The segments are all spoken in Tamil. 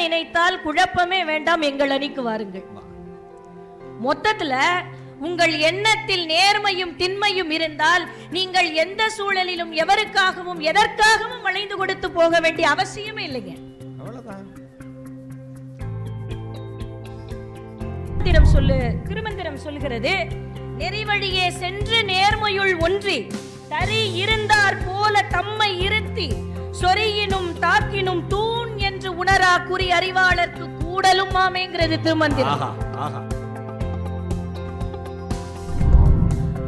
நினைத்தால் குழப்பமே வேண்டாம், எங்கள் அணிக்கு வாருங்கள். மொத்தத்துல உங்கள் எண்ணத்தில் நேர்மையும் திண்மையும் இருந்தால் நீங்கள் எந்த சூழலிலும் எவருக்காகவும் எதற்காகவும் வளைந்து கொடுத்து போக வேண்டிய அவசியமே இல்லைங்க. திருமந்திரம் சொல்கிறது, நெறிவழியே சென்று நேர்மையுள் ஒன்றி தரி இருந்தார் போல தம்மை இருத்தி சொறியினும் தாக்கினும் தூண் என்று உணரா குறி அறிவாளர்க்கு கூடலும் மாமேங்கிறது திருமந்திரம்.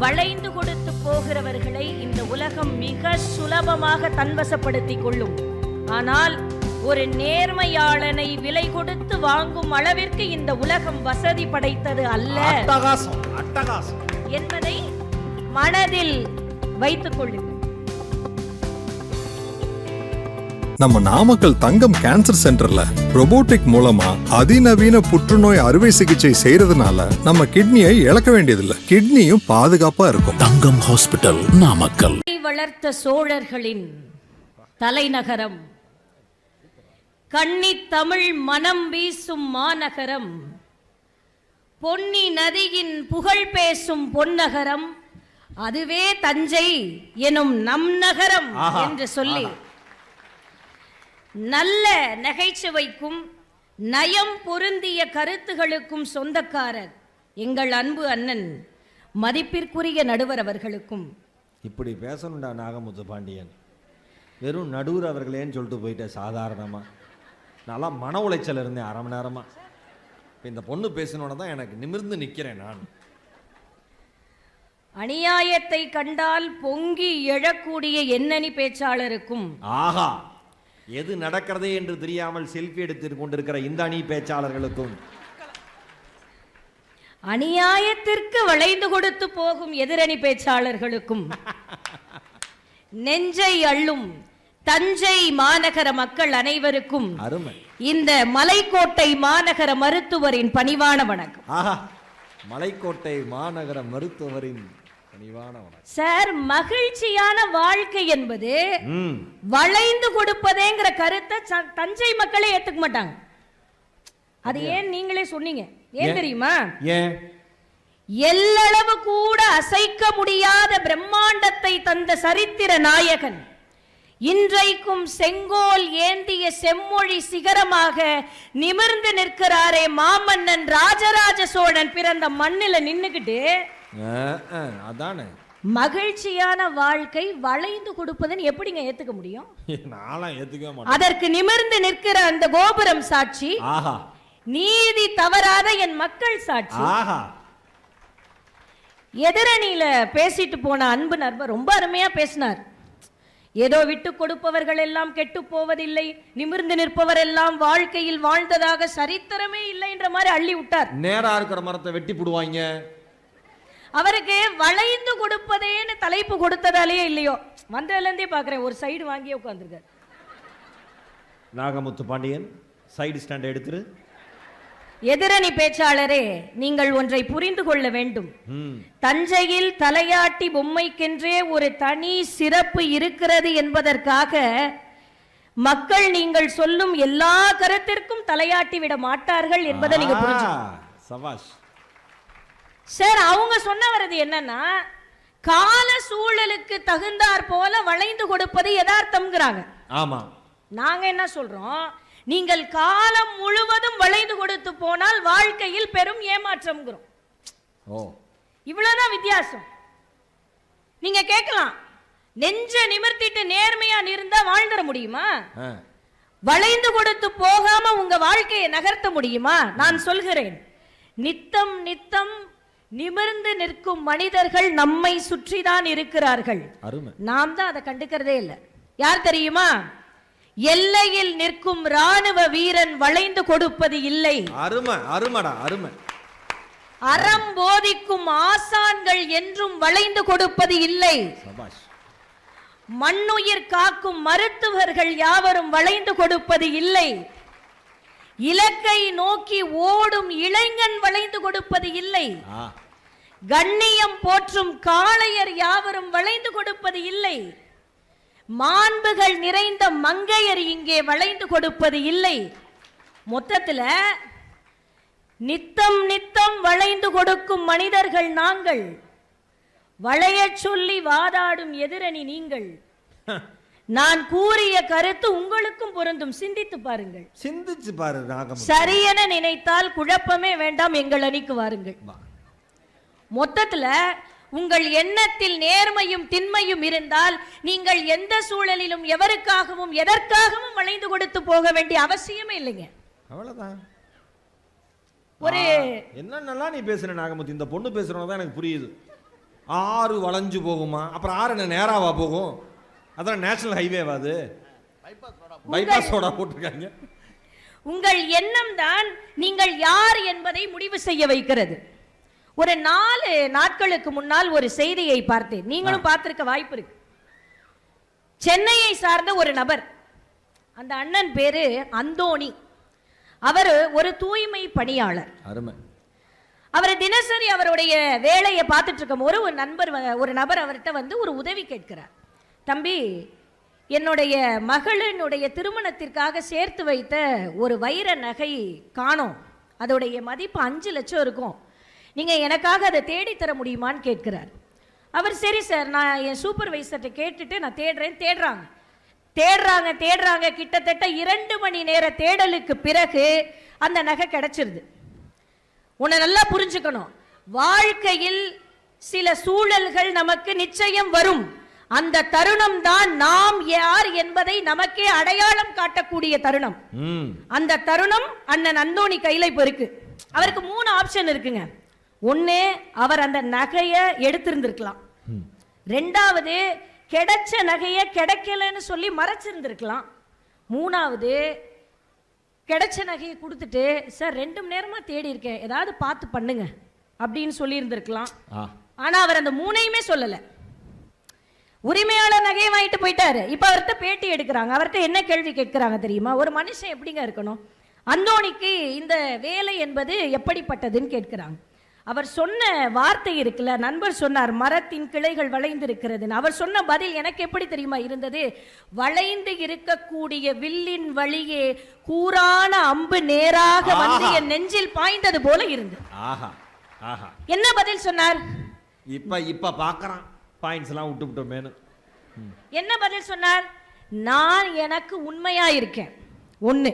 வளைந்து கொடுத்து போகிறவர்களை இந்த உலகம் மிக சுலபமாக தன்வசப்படுத்திக் கொள்ளும். ஆனால் ஒரு நேர்மையாளனை விலை கொடுத்து வாங்கும் அளவிற்கு இந்த உலகம் வசதி படைத்தது அல்ல என்பதை மனதில் வைத்துக் கொள்ளுங்கள். நம்ம நாமக்கல் தங்கம் கேன்சர் சென்டர்ல ரோபோட்டிக் மூலமா அதிநவீன புற்றுநோய் அறுவை சிகிச்சை செய்யறதுனால நம்ம கிட்னியை இழக்க வேண்டியதில்லை, கிட்னியும் பாதுகாப்பா இருக்கும். தங்கம் ஹாஸ்பிட்டல், நாமக்கல். வளர்த்த சோழர்களின் தலைநகரம், கன்னி தமிழ் மனம் வீசும் மாநகரம், பொன்னி நதியின் புகழ் பேசும் பொன்னகரம், அதுவே தஞ்சை எனும் நம் நகரம் என்று சொல்லி நல்ல நகைச்சுவைக்கும் நயம் பொருந்திய கருத்துகளுக்கும் சொந்தக்காரர் எங்கள் அன்பு அண்ணன் மதிப்பிற்குரிய நடுவர் அவர்களுக்கும். இப்படி பேசணும்டா நாகமுத்து பாண்டியன், வெறும் நடுவர் அவர்களேன்னு சொல்லிட்டு போயிட்ட. சாதாரணமாக நல்லா மன உளைச்சல் இருந்தேன் அரை மணி நேரமாக. இப்போ இந்த பொண்ணு பேசினோட தான் எனக்கு நிமிர்ந்து நிற்கிறேன் நான். அநியாயத்தை கண்டால் பொங்கி எழக்கூடிய எண்ணணி பேச்சாளருக்கும், ஆஹா, எது நடக்கிறதே என்று தெரியாமல் செல்ஃபி எடுத்து கொண்டிருக்கிற இந்த அணி பேச்சாளர்களுக்கும், அநியாயத்திற்கு வளைந்து கொடுத்து போகும் எதிரணி பேச்சாளர்களுக்கும், நெஞ்சை அள்ளும் தஞ்சை மாநகர மக்கள் அனைவருக்கும் இந்த மலைக்கோட்டை மாநகர மருத்துவரின் பணிவான வணக்கம். ஆஹா, மலைக்கோட்டை மாநகர மருத்துவரின் பணிவான வணக்கம். சார், மகிழ்ச்சியான வாழ்க்கை என்பது வளைந்து கொடுப்பதேங்கிற கருத்தை தஞ்சை மக்களே ஏத்துக்க மாட்டாங்க. அது ஏன் நீங்களே சொன்னீங்க, ஏன் தெரியுமா? ஏன்? எல்லளவு கூட அசைக்க முடியாத பிரம்மாண்டத்தை தந்த சரித்திர நாயகன் இன்றைக்கும் செங்கோல் ஏந்திய செம்மொழி சிகரமாக நிமிர்ந்து நிற்கிறாரே மாமன்னன் ராஜராஜ சோழன் பிறந்த மண்ணில நின்னுக்கிட்டு அதானே மகிழ்ச்சியான வாழ்க்கை வளைந்து கொடுப்பதுன்னு எப்படிங்க ஏத்துக்க முடியும்? அதற்கு நிமிர்ந்து நிற்கிற அந்த கோபுரம் சாட்சி, நீதி தவறாத என் மக்கள் சாட்சி. எதிரணியில பேசிட்டு போன அன்பு நண்பர் ரொம்ப அருமையா பேசினார். ஏதோ விட்டு கொடுப்பவர்கள் எல்லாம் கெட்டு போவதில்லை, நிமிர்ந்து நிற்பவர் எல்லாம் வாழ்க்கையில் வாழ்ந்ததாக சரித்திரமே இல்லை என்ற மாதிரி அள்ளி விட்டார். நேரா இருக்கிற மரத்தை வெட்டி போடுவாங்க. அவருக்கு வளைந்து கொடுப்பதேன்னு தலைப்பு கொடுத்ததாலேயே இல்லையோ, வந்ததுல இருந்தே பாக்குறேன் ஒரு சைடு வாங்கியே உட்கார்ந்துருக்கார். நாகமுத்து பாண்டியன், சைடு ஸ்டாண்ட் எடுத்துரு. எதிரணி பேச்சாளரே, நீங்கள் ஒன்றை புரிந்து கொள்ள வேண்டும். தஞ்சையில் தலையாட்டி பொம்மைக்கென்றே ஒரு தனி சிறப்பு இருக்கிறது என்பதற்காக மக்கள் நீங்கள் சொல்லும் எல்லா கருத்திற்கும் தலையாட்டி விட மாட்டார்கள் என்பதை நீங்க புரிஞ்சுக்கணும். சார், அவங்க சொன்ன வரது என்னன்னா, கால சூழலுக்கு தகுந்தாற் போல வளைந்து கொடுப்பது யதார்த்தம்ங்கிறாங்க. ஆமா, நாங்க என்ன சொல்றோம், நீங்கள் காலம் முழுவதும் வளைந்து கொடுத்து போனால் வாழ்க்கையில் பெரும் ஏமாற்றம். இவ்வளவுதான் வித்தியாசம். நீங்க கேட்கலாம், நெஞ்ச நிமிர்த்திட்டு நேர்மையா இருந்தா வாழ்ந்துட முடியுமா? வளைந்து கொடுத்து போகாம உங்க வாழ்க்கையை நகர்த்த முடியுமா? நான் சொல்கிறேன், நித்தம் நித்தம் நிமிர்ந்து நிற்கும் மனிதர்கள் நம்மை சுற்றிதான் இருக்கிறார்கள். நாம் தான் அதை கண்டுக்கிறதே இல்லை. யார் தெரியுமா? எல்லையில் நிற்கும் ராணுவ வீரன் வளைந்து கொடுப்பது இல்லை. அறம் போதிக்கும் ஆசான்கள் என்றும் வளைந்து கொடுப்பது இல்லை. மண்ணுயிர் காக்கும் மருத்துவர்கள் யாவரும் வளைந்து கொடுப்பது இல்லை. இலக்கை நோக்கி ஓடும் இளைஞன் வளைந்து கொடுப்பது இல்லை. கண்ணியம் போற்றும் காளையர் யாவரும் வளைந்து கொடுப்பது இல்லை. மாண்புகள் நிறைந்த மங்கையர் இங்கே வளைந்து கொடுப்பது இல்லை. மொத்தத்துல நித்தம் நித்தம் வளைந்து கொடுக்கும் மனிதர்கள் நாங்கள், வளையச் சொல்லி வாதாடும் எதிரணி நீங்கள். நான் கூறிய கருத்து உங்களுக்கும் பொருந்தும், சிந்தித்து பாருங்கள். சிந்திச்சு பாரு நாகமுத்து. சரியென நினைத்தால் குழப்பமே வேண்டாம், எங்கள் அணிக்கு வாருங்கள். மொத்தத்துல உங்கள் எண்ணத்தில் நேர்மையும் திண்மையும் இருந்தால் நீங்கள் எந்த சூழலிலும் எவருக்காகவும் எதற்காகவும் வளைந்து கொடுத்து போக வேண்டிய அவசியமே இல்லைங்க. அவ்வளவுதான். ஒரு என்னென்னலாம் நீ பேசுற நாகமுத்து, இந்த பொண்ணு பேசுறவங்க எனக்கு புரியுது. ஆறு வளைஞ்சு போகுமா, அப்புறம் ஆறு என்ன நேராவா போகும்? அதான் நேஷனல் ஹைவேவா அது? பைபாஸ் ரோடா போட்டிருக்காங்க. உங்கள் எண்ணம் தான் நீங்கள் யார் என்பதை முடிவு செய்ய வைக்கிறது. ஒரு 4 நாட்களுக்கு முன்னால் ஒரு செய்தியை பார்த்தேன், நீங்களும் பார்த்திருக்க வாய்ப்பு இருக்கு. சென்னையை சார்ந்த ஒரு நபர், அந்த அண்ணன் பேரு அந்தோணி. அவர் ஒரு தூய்மை பணியாளர். அருமை. அவர் தினசரி அவருடைய வேலையை பார்த்துட்டு இருக்கும் போது ஒரு நபர் அவர்கிட்ட வந்து ஒரு உதவி கேட்கிறார். தம்பி, என்னுடைய மகளினுடைய திருமணத்திற்காக சேர்த்து வைத்த ஒரு வைர நகை காணோம், அதோடைய மதிப்பு 5 லட்சம் இருக்கும், நீங்க எனக்காக அதை தேடி தர முடியுமான்னு கேட்கிறார். அவர் சரி சார், நான் என் சூப்பர்வைசர்கிட்ட கேட்டுட்டு நான் தேடுறாங்க. கிட்டத்தட்ட 2 மணி நேர தேடலுக்கு பிறகு அந்த நகை கிடைச்சிருது. உன்னை நல்லா புரிஞ்சுக்கணும், வாழ்க்கையில் சில சூழல்கள் நமக்கு நிச்சயம் வரும். அந்த தருணம் தான் நாம் யார் என்பதை நமக்கே அடையாளம் காட்டக்கூடிய தருணம். அந்த தருணம் அண்ணன் அந்தோணி கையில இப்ப இருக்கு. அவருக்கு 3 ஆப்ஷன் இருக்குங்க. ஒண்ணு, அவர் அந்த நகையை எடுத்திருந்திருக்கலாம். 2வது, கிடைச்ச நகையை கிடைக்கலன்னு சொல்லி மறைச்சிருந்திருக்கலாம். 3வது, கிடைச்ச நகையை கொடுத்துட்டு சார் 2 மணி நேரமா தேடி இருக்கேன், ஏதாவது பார்த்து பண்ணுங்க அப்படின்னு சொல்லி இருந்திருக்கலாம். ஆனா அவர் அந்த 3ஐயுமே சொல்லல. உரிமையாளர் நகையை வாங்கிட்டு போயிட்டாரு. இப்ப அவர்கிட்ட பேட்டி எடுக்கிறாங்க. அவர்கிட்ட என்ன கேள்வி கேட்கிறாங்க தெரியுமா? ஒரு மனுஷன் எப்படிங்க இருக்கணும், அந்தோணிக்கு இந்த வேலை என்பது எப்படிப்பட்டதுன்னு கேட்கிறாங்க. அவர் சொன்ன வார்த்தை இருக்குல்ல, நண்பர் சொன்னார் மரத்தின் கிளைகள் வளைந்து இருக்கிறது. அவர் சொன்ன பதில் எனக்கு எப்படி தெரியுமா இருந்தது? வளைந்து இருக்கக்கூடிய வில்லின் வழியே கூரான அம்பு நேராக வந்து என் நெஞ்சில் பாய்ந்தது போல இருந்தது. என்ன பதில் சொன்னார்? இப்ப பாக்குறான் பாயிண்ட்ஸ் எல்லாம் விட்டுட்டோமேனு. என்ன பதில் சொன்னார்? நான் எனக்கு உண்மையா இருக்கேன். 1,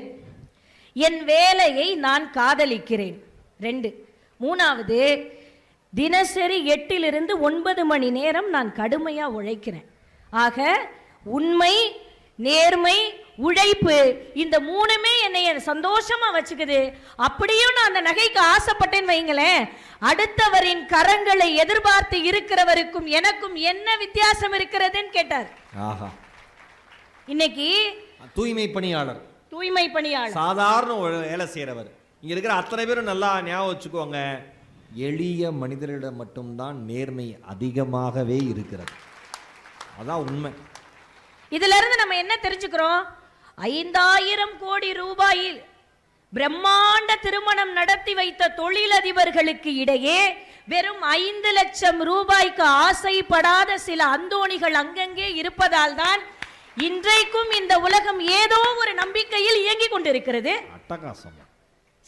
என் வேலையை நான் காதலிக்கிறேன். 2, 3வது, தினசரி 8 to 9 மணி நேரம் நான் கடுமையா உழைக்கிறேன். ஆக உண்மை, நேர்மை, உழைப்பு, இந்த 3மே என்னை சந்தோஷமா வச்சுக்குது. அப்படியும் நான் அந்த நகைக்கு ஆசைப்பட்டேன்னு வைங்களேன், அடுத்தவரின் கரங்களை எதிர்பார்த்து இருக்கிறவருக்கும் எனக்கும் என்ன வித்தியாசம் இருக்கிறதுன்னு கேட்டார். இன்னைக்கு தூய்மை பணியாளர் சாதாரண வேலை செய்யறவர், இங்க இருக்கிற அத்தனை பேரும் நல்லா ஞாபகம் வச்சுக்கோங்க, எளிய மனிதர்களிடம் மட்டும்தான் நேர்மை அதிகமாகவே இருக்கிறது. அதான் உண்மை. இதுல இருந்து நம்ம என்ன தெரிஞ்சுக்கிறோம்? 5000 கோடி ரூபாயில் பிரம்மாண்ட திருமணம் நடத்தி வைத்த தொழிலதிபர்களுக்கு இடையே வெறும் 5 லட்சம் ரூபாய்க்கு ஆசைப்படாத சில அந்தோணிகள் அங்கங்கே இருப்பதால் தான் இன்றைக்கும் இந்த உலகம் ஏதோ ஒரு நம்பிக்கையில் இயங்கிக் கொண்டிருக்கிறது. அட்டகாசம்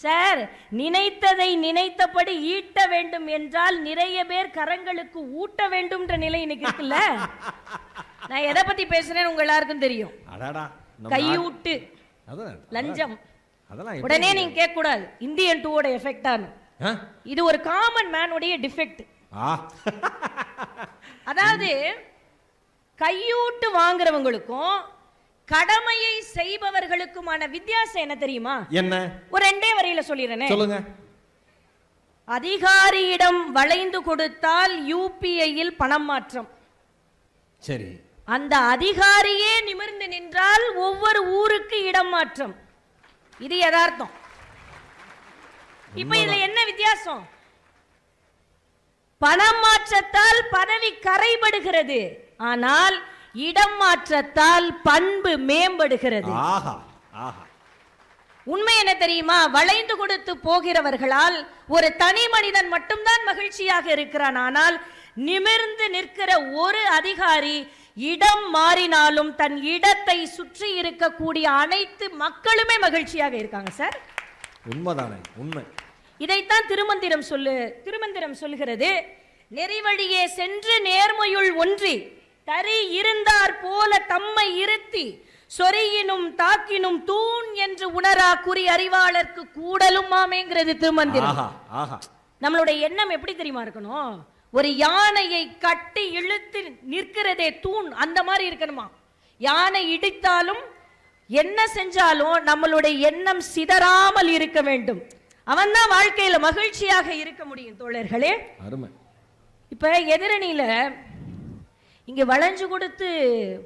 சார், நினைத்ததை நினைத்தபடி ஈட்ட வேண்டும் என்றால் நிறைய பேர் கரங்களுக்கு ஊட்ட வேண்டும்ன்ற நிலை இன்னைக்கு இருக்குல்ல. நான் எதை பத்தி பேசுறேன் உங்க எல்லாருக்கும் தெரியும். கையூட்டு, லஞ்சம். உடனே நீங்க கேட்க கூடாது இந்தியன் 2 ஓட எஃபெக்டானு. இது ஒரு காமன் மேன் உடைய டிஃபெக்ட். அதாவது கையூட்டு வாங்குறவங்களுக்கும் கடமையை செய்பவர்களுக்குமான வித்தியாசம் என்ன தெரியுமா? என்ன? ஒரு 2 வரியில சொல்லிடுறேன், சொல்லுங்க. அதிகாரியிடம் வளைந்து கொடுத்தால் யூபிஐயில் பணம் மாற்றம். சரி. அந்த அதிகாரியே நிமிர்ந்து நின்றால் ஒவ்வொரு ஊருக்கு இடம் மாற்றம். இது யதார்த்தம். இப்ப இதுல என்ன வித்தியாசம்? பணம் மாற்றத்தால் பதவி கரைபடுகிறது, ஆனால் இடம் மாற்றத்தால் பண்பு மேம்படுகிறது. உண்மை என்ன தெரியுமா? வளைந்து கொடுத்து போகிறவர்களால் ஒரு தனி மனிதன் மட்டும்தான் மகிழ்ச்சியாக இருக்கிறான். ஆனால் நிமிர்ந்து நிற்கிற ஒரு அதிகாரி இடம் மாறினாலும் தன் இடத்தை சுற்றி இருக்கக்கூடிய அனைத்து மக்களுமே மகிழ்ச்சியாக இருக்காங்க சார். உண்மைதானே, உண்மை. இதைத்தான் திருமந்திரம் சொல்கிறது. நெறிவழியே சென்று நேர்மையுள் ஒன்றி தரி இருந்தார் போல தம்மை இருத்தி சொறியினும் தாக்கினும் தூண் என்று உணரா குறி அறிவாளர்க்கு கூடலும் மாமேங்கிறது திருமந்திரம். நம்மளுடைய எண்ணம் எப்படி தெரியுமா இருக்கணும்? ஒரு யானையை கட்டி இழுத்து நிற்கிறதே தூண், அந்த மாதிரி இருக்கணுமா. யானை இடித்தாலும் என்ன செஞ்சாலும் நம்மளுடைய எண்ணம் சிதறாமல் இருக்க வேண்டும். அவன் தான் வாழ்க்கையில மகிழ்ச்சியாக இருக்க முடியும் தோழர்களே. அருமை. இப்ப எதிரணியில இங்க வளைஞ்சு கொடுத்து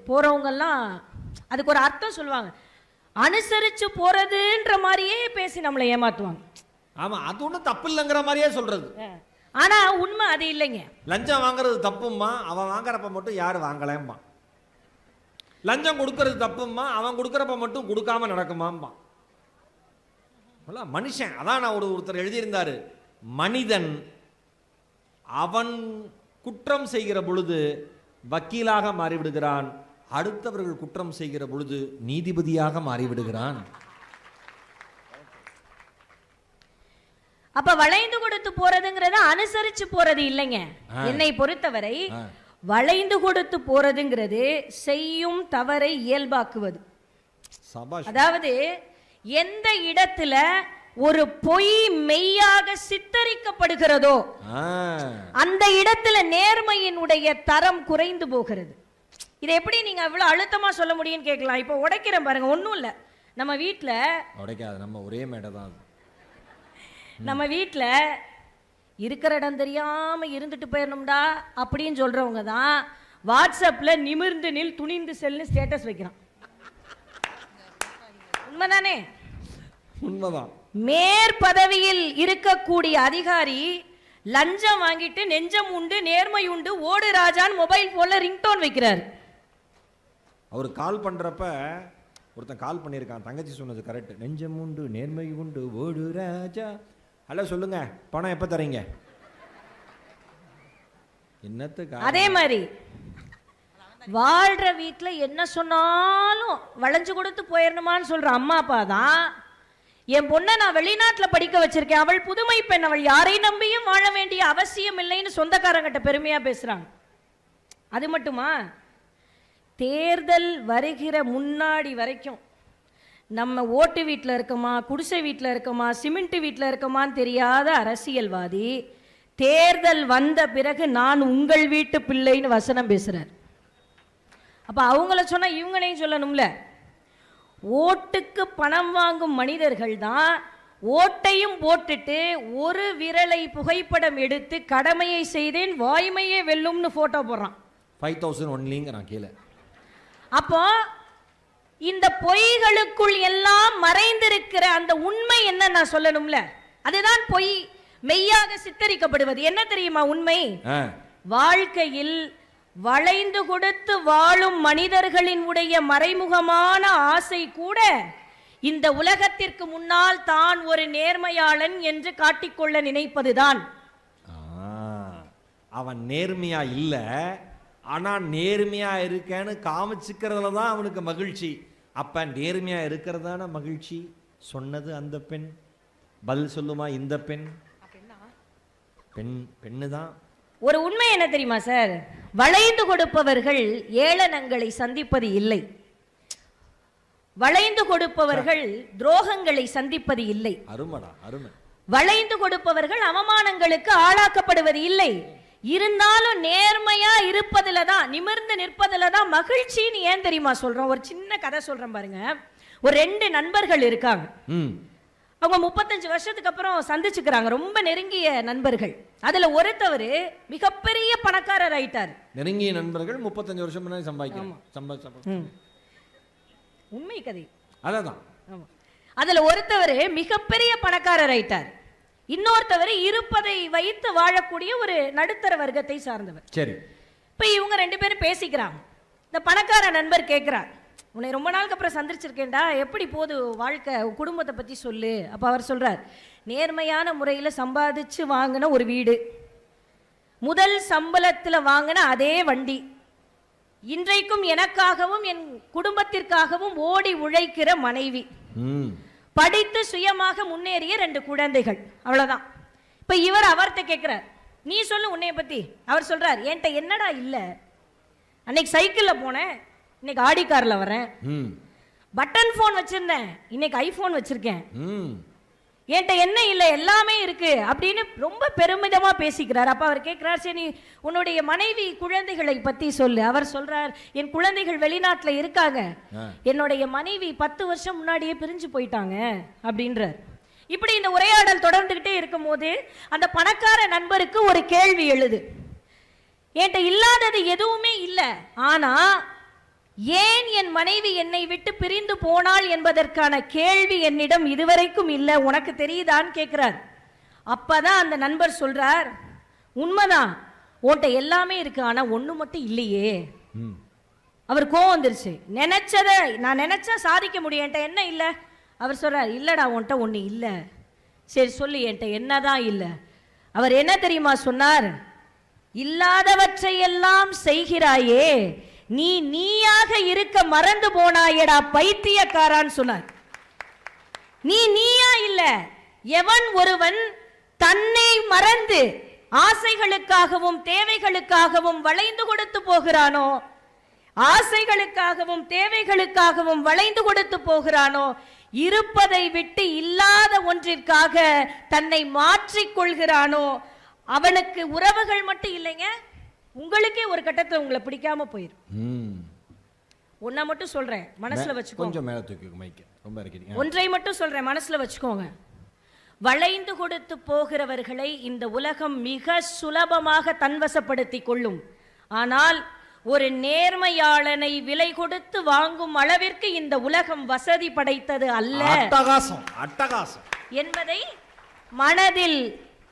போறவங்க எல்லாம் அதுக்கு ஒரு அர்த்தம் சொல்லுவாங்க. அனுசரிச்சு போறதுன்ற மாதிரியே பேசி நம்மளை ஏமாத்துவாங்க. ஆமா, அது ஒண்ணும் தப்பு இல்லைங்கிற மாதிரியே சொல்றது. ஆனா உண்மை அது இல்லைங்க. லஞ்சம் வாங்குறது தப்பும்மா, அவன் வாங்குறப்ப மட்டும் யாரும் வாங்கலேம்மா. லஞ்சம் கொடுக்கறது தப்பும்மா, அவன் கொடுக்கறப்ப மட்டும் கொடுக்காம நடக்குமாம்பா. மனுஷன் அதான் நான் ஒருத்தர் எழுதியிருந்தாரு, மனிதன் அவன் குற்றம் செய்கிற பொழுது வக்கீலாக மாறிவிடுகிறான், அடுத்தவர்கள் குற்றம் செய்கிற பொழுது நீதிபதியாக மாறிவிடுகிறான். அப்ப வளைந்து கொடுத்து போறதுங்கிறது அனுசரிச்சு போறது இல்லைங்க. என்னை பொறுத்தவரை வளைந்து கொடுத்து போறதுங்கிறது செய்யும் தவறை இயல்பாக்குவது. அதாவது எந்த இடத்துல ஒரு பொய் மெய்யாக சித்தரிக்கப்படுகிறதோ அந்த இடத்துல நேர்மையினுடைய தரம் குறைந்து போகிறது. இதை எப்படி நீங்க அவ்வளவு அழுத்தமா சொல்ல முடியும்னு கேட்கலாம். இப்ப உடைக்கிறேன் பாருங்க, ஒன்றும் இல்லை. நம்ம வீட்டில் உடைக்காது, நம்ம ஒரே மேடை தான். நம்ம வீட்டில் இருக்கிற இடம் தெரியாம இருந்துட்டு போயிடணும்டா அப்படின்னு சொல்றவங்க தான் வாட்ஸ்அப்ல நிமிர்ந்து நில் துணிந்து செல்னு ஸ்டேட்டஸ் வைக்கிறான். உண்மைதானே? உண்மைதான். மேற்பதவியில் இருக்கக்கூடிய அதிகாரி லஞ்சம் வாங்கிட்டு நெஞ்சம் உண்டு நேர்மை உண்டு ஓடு ராஜான்னு மொபைல் போன்ல ரிங்டோன் வைக்கிறார். அவர் கால் பண்றப்ப ஒருத்தன் கால் பண்ணியிருக்கான், தங்கச்சி சொன்னது கரெக்ட், நெஞ்சம் உண்டு நேர்மை உண்டு ஓடு ராஜா. ஹலோ சொல்லுங்க, பணம் எப்ப தரீங்க? என்னத்துக்கு? அதே மாதிரி வாழ்ற வீட்டுல என்ன சொன்னாலும் வளைஞ்சு கொடுத்து போயிடணுமான்னு சொல்ற அம்மா அப்பா தான் என் பொண்ணை நான் வெளிநாட்டுல படிக்க வச்சிருக்கேன், அவள் புதுமை பெண், அவள் யாரை நம்பியும் வாழ வேண்டிய அவசியம் இல்லைன்னு சொந்தக்காரங்கிட்ட பெருமையா பேசுறாங்க. அது மட்டுமா, தேர்தல் வருகிற முன்னாடி வரைக்கும் நம்ம ஓட்டு வீட்டில் இருக்கோமா, குடிசை வீட்டில் இருக்கோமா, சிமெண்ட் வீட்டில் இருக்கோமான்னு தெரியாத அரசியல்வாதி தேர்தல் வந்த பிறகு நான் உங்கள் வீட்டு பிள்ளைன்னு வசனம் பேசுறார். அப்ப அவங்கள சொன்னா இவங்களையும் சொல்லணும்ல. ஓட்டுக்கு பணம் வாங்கும் மனிதர்கள் தான் ஓட்டையும் போட்டுட்டு ஒரு விரலை புகைப்படம் எடுத்து கடமையை செய்தேன் வாய்மையே வெல்லும்னு போட்டோ போடுறான். 5000 ஒன்லிங்கிறான் கீழே. அப்போ இந்த பொய்களுக்குள் எல்லாம் மறைந்திருக்கிற அந்த உண்மை என்ன நான் சொல்லணும்ல. அதுதான் பொய் மெய்யாக சித்தரிக்கப்படுவது. என்ன தெரியுமா உண்மை? வாழ்க்கையில் வளைந்து கொடுத்து வாழும் மனிதர்களின் உடைய மறைமுகமான ஆசை கூட இந்த உலகத்திற்கு முன்னால் தான் ஒரு நேர்மையாளன் என்று காட்டிக்கொள்ள நினைப்பதுதான். அவன் நேர்மையா இல்ல, ஆனா நேர்மையா இருக்கேன்னு காமிச்சுக்கிறதுல தான் அவனுக்கு மகிழ்ச்சி. அப்ப நேர்மையா இருக்கிறதான மகிழ்ச்சி. சொன்னது அந்த பெண், பதில் சொல்லுமா இந்த பெண்? பெண்ணு தான். ஒரு உண்மை என்ன தெரியுமா சார்? வளைந்து கொடுப்பவர்கள் ஏளனங்களை சந்திப்பது இல்லை, வளைந்து கொடுப்பவர்கள் துரோகங்களை சந்திப்பது இல்லை. அருமடா அருமை. வளைந்து கொடுப்பவர்கள் அவமானங்களுக்கு ஆளாக்கப்படுவது இல்லை. இருந்தாலும் நேர்மையா இருப்பதுல தான், நிமிர்ந்து நிற்பதுல தான் மகிழ்ச்சின்னு ஏன் தெரியுமா சொல்றோம்? ஒரு சின்ன கதை சொல்றேன் பாருங்க. ஒரு 2 நண்பர்கள் இருக்காங்க. அவங்க 35 வருஷத்துக்கு அப்புறம் சந்திச்சுக்கிறாங்க, ரொம்ப நெருங்கிய நண்பர்கள். அதுல ஒருத்தவர் மிகப்பெரிய பணக்காரர் ஆயிட்டார். நெருங்கிய நண்பர்கள் 35 வருஷம் முன்னாடி சம்பாதிச்சாங்க. உண்மை கதை அதான். அதுல ஒருத்தவர் மிகப்பெரிய பணக்காரர் ஆயிட்டார், இன்னொருத்தவர் இருப்பதை வைத்து வாழக்கூடிய ஒரு நடுத்தர வர்க்கத்தை சார்ந்தவர். சரி. இப்ப இவங்க 2 பேரும் பேசிக்கிறாங்க. இந்த பணக்கார நண்பர் கேட்கிறார், உன்னை ரொம்ப நாளுக்கு அப்புறம் சந்திச்சிருக்கேன்டா, எப்படி போது வாழ்க்கை, குடும்பத்தை பத்தி சொல்லு. அப்ப அவர் சொல்றார், நேர்மையான முறையில சம்பாதிச்சு வாங்கின ஒரு வீடு, முதல் சம்பளத்துல வாங்கின அதே வண்டி, இன்றைக்கும் எனக்காகவும் என் குடும்பத்திற்காகவும் ஓடி உழைக்கிற மனைவி, படித்து சுயமாக முன்னேறிய 2 குழந்தைகள், அவ்வளவுதான். இப்ப இவர் அவர்கிட்ட கேட்கிறார், நீ சொல்லு உன்னைய பத்தி. அவர் சொல்றார், என்கிட்ட என்னடா இல்ல, அன்னைக்கு சைக்கிள்ல போனேன், இன்னைக்கு ஆடி கார்ல வரேன், பட்டன் போன் வச்சிருந்தேன், இன்னைக்கு ஐபோன் வச்சிருக்கேன், என்கிட்ட என்ன இல்லை, எல்லாமே இருக்கு அப்படின்னு ரொம்ப பெருமிதமா பேசிக்கிறார். அப்ப அவர் கேட்கிறார், சரி உன்னுடைய மனைவி குழந்தைகளை பத்தி சொல்லு. அவர் சொல்றார், என் குழந்தைகள் வெளிநாட்டுல இருக்காங்க, என்னுடைய மனைவி 10 வருஷம் முன்னாடியே பிரிஞ்சு போயிட்டாங்க அப்படின்றார். இப்படி இந்த உரையாடல் தொடர்ந்துகிட்டே இருக்கும் போது அந்த பணக்கார நண்பருக்கு ஒரு கேள்வி எழுது. என்கிட்ட இல்லாதது எதுவுமே இல்லை, ஆனா ஏன் என் மனைவி என்னை விட்டு பிரிந்து போனாள் என்பதற்கான கேள்வி என்னிடம் இதுவரைக்கும் இல்லை, உனக்கு தெரியுதான்னு கேட்கிறார். அப்பதான் அந்த நண்பர் சொல்றார், உண்மைதான், உன்கிட்ட எல்லாமே இருக்கு, ஆனா ஒண்ணு மட்டும் இல்லையே. அவர் கோவம் வந்துருச்சு. நான் நினைச்சா சாதிக்க முடியும், என்கிட்ட என்ன இல்லை. அவர் சொல்றார், இல்லடா உன்கிட்ட ஒண்ணு இல்லை. சரி சொல்லு, என்கிட்ட என்னதான் இல்லை. அவர் என்ன தெரியுமா சொன்னார், இல்லாதவற்றையெல்லாம் செய்கிறாயே, நீ நீயாக இருக்க மறந்து போனாயடா பைத்தியக்காரான்னு சொன்னார். நீ நீயா இல்ல, எவன் ஒருவன் தன்னை மறந்து ஆசைகளுக்காகவும் தேவைகளுக்காகவும் வளைந்து கொடுத்து போகிறானோ, ஆசைகளுக்காகவும் தேவைகளுக்காகவும் வளைந்து கொடுத்து போகிறானோ, இருப்பதை விட்டு இல்லாத ஒன்றிற்காக தன்னை மாற்றிக் கொள்கிறானோ, அவனுக்கு உறவுகள் மட்டும் இல்லைங்க, உங்களுக்கே ஒரு கட்டத்தில் உங்களை பிடிக்காம போயிடும். ஒன்றை மட்டும் சொல்றேன், மனசுல வச்சுக்கோங்க. கொஞ்சம் மேல தூக்கி மைக்க, ரொம்ப இருக்கீங்க. ஒன்றை மட்டும் சொல்றேன், மனசுல வச்சுக்கோங்க. வளைந்து கொடுத்து போகிறவர்களை இந்த உலகம் மிக சுலபமாக தன்வசப்படுத்தி கொள்ளும். ஆனால் ஒரு நேர்மையாளனை விலை கொடுத்து வாங்கும் அளவிற்கு இந்த உலகம் வசதி படைத்தது அல்ல. அட்டகாசம், அட்டகாசம் என்பதை மனதில்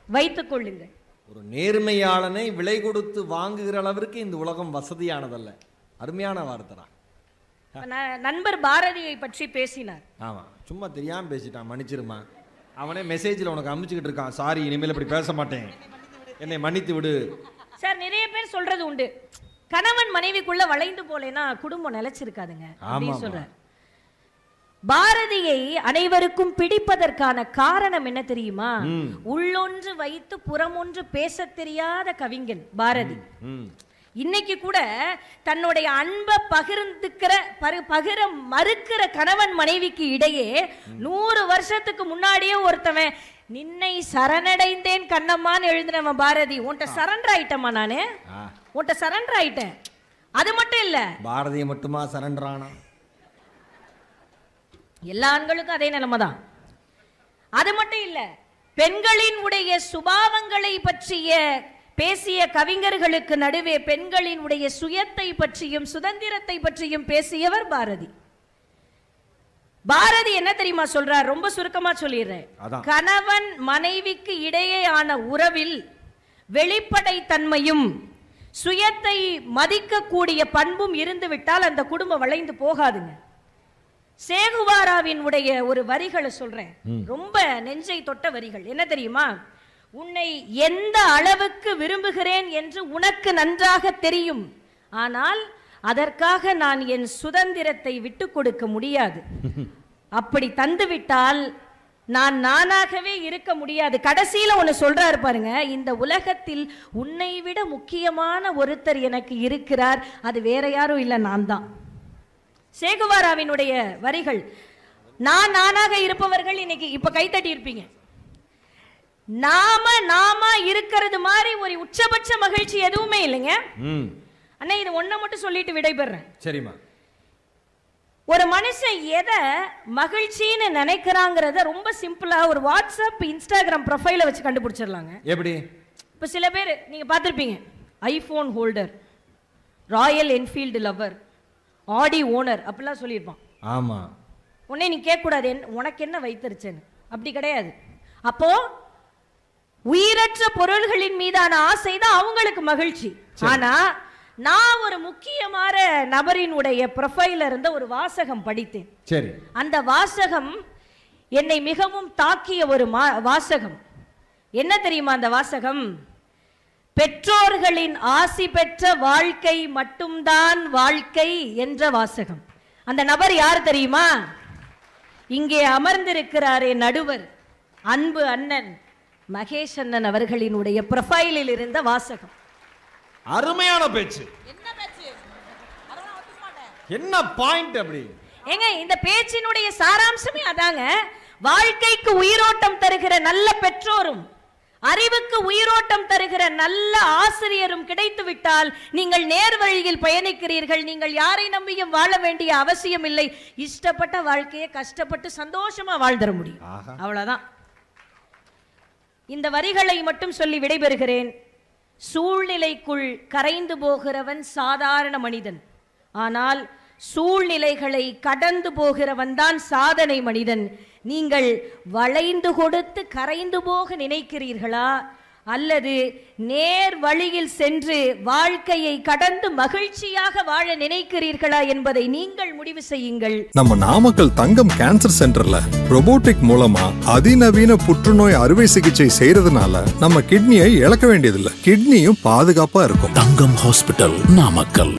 வைத்துக் கொள்ளுங்கள். ஒரு நேர்மையாளனை விலை கொடுத்து வாங்குகிற அளவிற்கு இந்த உலகம் வசதியானதல்ல. அருமையான வார்த்தை. நண்பர் பாரதியை பற்றி பேசினார். ஆமா, சும்மா தெரியாம பேசிட்டான், மன்னிச்சிருமா. அவனே மெசேஜ்ல உனக்கு அனுப்பிச்சுக்கிட்டு இருக்கான், சாரி இனிமேல் இப்படி பேச மாட்டேன், என்னை மன்னித்து விடு சார். நிறைய பேர் சொல்றது உண்டு, கணவன் மனைவிக்குள்ள வளைந்து போலேனா குடும்பம் நிலைச்சிருக்காதுங்க அப்படின்னு சொல்றார். பாரதியை அனைவருக்கும் பிடிப்பதற்கான காரணம் என்ன தெரியுமா? உள்ளொன்று வைத்து புறமொன்று பேச தெரியாத கவிஞன் பாரதி. இன்னைக்கு கூட தன்னுடைய அன்பை பகிர மறுக்கிற கணவன் மனைவிக்கு இடையே 100 வருஷத்துக்கு முன்னாடியே ஒருத்தவன் நின்னை சரணடைந்தேன் கண்ணம்மான்னு எழுதினவன் பாரதி. உன்கிட்ட சரண்டர் ஆயிட்டமா, நானு உன்கிட்ட சரண்டர் ஆயிட்டேன். அது மட்டும் இல்ல, பாரதியை மட்டுமா சரண்டர் ஆனா? எல்லா ஆண்களுக்கும் அதே நிலைமை தான். அது மட்டும் இல்ல, பெண்களின் உடைய சுபாவங்களை பற்றிய பேசிய கவிஞர்களுக்கு நடுவே பெண்களின் உடைய சுயத்தை பற்றியும் சுதந்திரத்தை பற்றியும் பேசியவர் பாரதி. பாரதி என்ன தெரியுமா சொல்றார்? ரொம்ப சுருக்கமா சொல்லிடுறேன். கணவன் மனைவிக்கு இடையேயான உறவில் வெளிப்படை தன்மையும் சுயத்தை மதிக்கக்கூடிய பண்பும் இருந்து விட்டால் அந்த குடும்பம் வளைந்து போகாதுங்க. சேகுவாராவின் உடைய ஒரு வரிகளை சொல்றேன், ரொம்ப நெஞ்சை தொட்ட வரிகள். என்ன தெரியுமா? உன்னை எந்த அளவுக்கு விரும்புகிறேன் என்று உனக்கு நன்றாக தெரியும், ஆனால் அதற்காக நான் என் சுதந்திரத்தை விட்டு கொடுக்க முடியாது. அப்படி தந்துவிட்டால் நான் நானாகவே இருக்க முடியாது. கடைசியில ஒன்னு சொல்றாரு பாருங்க, இந்த உலகத்தில் உன்னை விட முக்கியமான ஒருத்தர் எனக்கு இருக்கிறார், அது வேற யாரும் இல்லை, நான் தான். சேகுவாராவினுடைய வரிகள். நானாக இருப்பவர்கள் இன்னைக்கு இப்ப கைத்தட்டி இருப்பீங்க. நாம இருக்கிறது மாதிரி ஒரு உச்சபட்ச மகிழ்ச்சி எதுவுமே இல்லைங்க. அண்ணா, இது ஒன்ன மட்டும் சொல்லிட்டு விடைபெறேன். சரிமா. ஒரு மனுஷன் எதை மகிழ்ச்சின்னு நினைக்கிறாங்கிறத ரொம்ப சிம்பிளா ஒரு வாட்ஸ்அப் இன்ஸ்டாகிராம் ப்ரொஃபைல வச்சு கண்டுபிடிச்சிடலாங்க. எப்படி? இப்ப சில பேர் நீங்க பார்த்திருப்பீங்க, iPhone holder, Royal Enfield lover, Audi owner அப்படிலாம் சொல்லியிருப்பான். ஆமா. உடனே நீ கேட்க கூடாது உனக்கு என்ன வைத்திருச்சேன்னு. அப்படி கிடையாது. அப்போ உயிரற்ற பொருள்களின் மீதான ஆசை தான் அவங்களுக்கு மகிழ்ச்சி. ஆனா நான் ஒரு முக்கியமான நபரினுடைய ப்ரொஃபைல இருந்த ஒரு வாசகம் படித்தேன். சரி. அந்த வாசகம் என்னை மிகவும் தாக்கிய ஒரு வாசகம். என்ன தெரியுமா அந்த வாசகம்? பெற்றோர்களின் ஆசி பெற்ற வாழ்க்கை மட்டும்தான் வாழ்க்கை என்ற வாசகம். அந்த நபர் யார் தெரியுமா? இங்கே அமர்ந்திருக்கிறாரே நடுவர், அன்பு அண்ணன் மகேஷ் அண்ணன் அவர்களினுடைய ப்ரொஃபைலில் இருந்த வாசகம். அருமையான பேச்சு. என்ன பாயிண்ட் அப்படி? ஏங்க, இந்த பேச்சினுடைய சாராம்சமே அதாங்க. வாழ்க்கைக்கு உயிரோட்டம் தருகிற நல்ல பெற்றோரும் அறிவுக்கு உயிரோட்டம் தருகிற நல்ல ஆசிரியரும் கிடைத்து விட்டால் நீங்கள் நேர் வழியில் பயணிக்கிறீர்கள். நீங்கள் யாரை நம்பியும் வாழ வேண்டிய அவசியம் இல்லை. இஷ்டப்பட்ட வாழ்க்கையை கஷ்டப்பட்டு சந்தோஷமா வாழ்ந்துட முடியும். அவ்வளவுதான். இந்த வரிகளை மட்டும் சொல்லி விடைபெறுகிறேன். சூழ்நிலைக்குள் கரைந்து போகிறவன் சாதாரண மனிதன், ஆனால் சூழ்நிலைகளை கடந்து போகிறவன் தான் சாதனை மனிதன். நீங்கள் வளைந்து கொடுத்து கரைந்து போக நினைக்கிறீர்களா, அல்லது நேர் வழியில் சென்று வாழ்க்கையை கடந்து மகிழ்ச்சியாக வாழ நினைக்கிறீர்களா என்பதை நீங்கள் முடிவு செய்யுங்கள். நம்ம நாமக்கல் தங்கம் கேன்சர் சென்டர்ல ரொபோட்டிக் மூலமா அதிநவீன புற்றுநோய் அறுவை சிகிச்சை செய்யறதுனால நம்ம கிட்னியை இழக்க வேண்டியதில்லை. கிட்னியும் பாதுகாப்பா இருக்கும். தங்கம் ஹாஸ்பிட்டல், நாமக்கல்.